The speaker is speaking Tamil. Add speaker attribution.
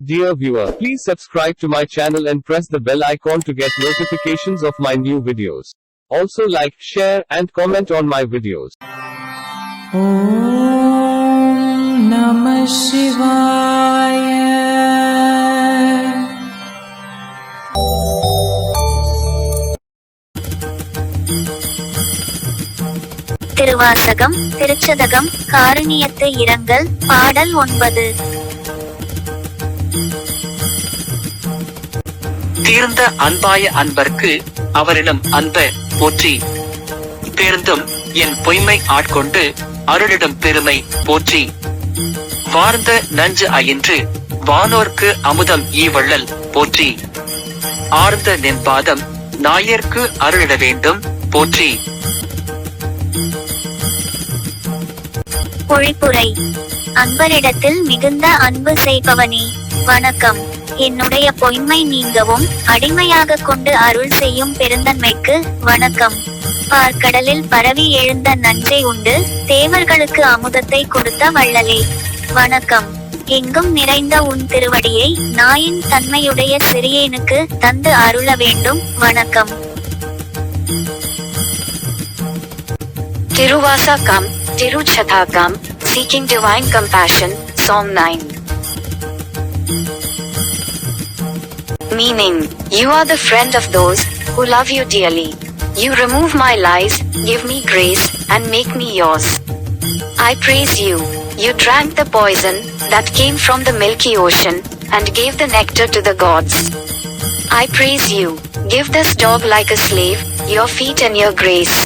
Speaker 1: Dear viewer, please subscribe to my channel and press the bell icon to get notifications of my new videos. Also like, share, and comment on my videos.
Speaker 2: Om Namah Shivaya.
Speaker 3: Thiruvasagam Thiruchathagam காருண்யத்து இரங்கல் பாடல் 9.
Speaker 4: தீர்ந்த அன்பாய அன்பர்க்கு அவரிடம் அன்ப போற்றி. பேர்ந்தும் என் பொய்மை ஆட்கொண்டு அருளிடம் பெருமை போற்றி. வார்ந்த நஞ்சு அயின்று வானோர்க்கு அமுதம் ஈவள்ளல் போற்றி. ஆர்ந்த நின்பாதம் நாயர்க்கு அருளிட வேண்டும் போற்றி.
Speaker 3: பொழிப்புரை. அன்பரிடத்தில் மிகுந்த அன்பு செய்பவனே, வணக்கம். என்னுடைய பொய்மை நீங்கவும் அடிமையாக கொண்டு அருள் செய்யும் பெருந்தன்மைக்கு வணக்கம். பார்க்கடலில் பரவி எழுந்த நஞ்சை உண்டு தேவர்களுக்கு அமுதத்தை கொடுத்த வள்ளலே, வணக்கம். எங்கும் நிறைந்த உன் திருவடியை நாயின் தன்மையுடைய சிறியேனுக்கு தந்து அருள வேண்டும், வணக்கம்.
Speaker 5: Tiruvasakam, Tiruchathakam, seeking divine compassion, Song 9. Meaning, you are the friend of those who love you dearly. You remove my lies, give me grace, and make me yours. I praise you. You drank the poison that came from the milky ocean, and gave the nectar to the gods. I praise you. Give this dog like a slave, your feet and your grace.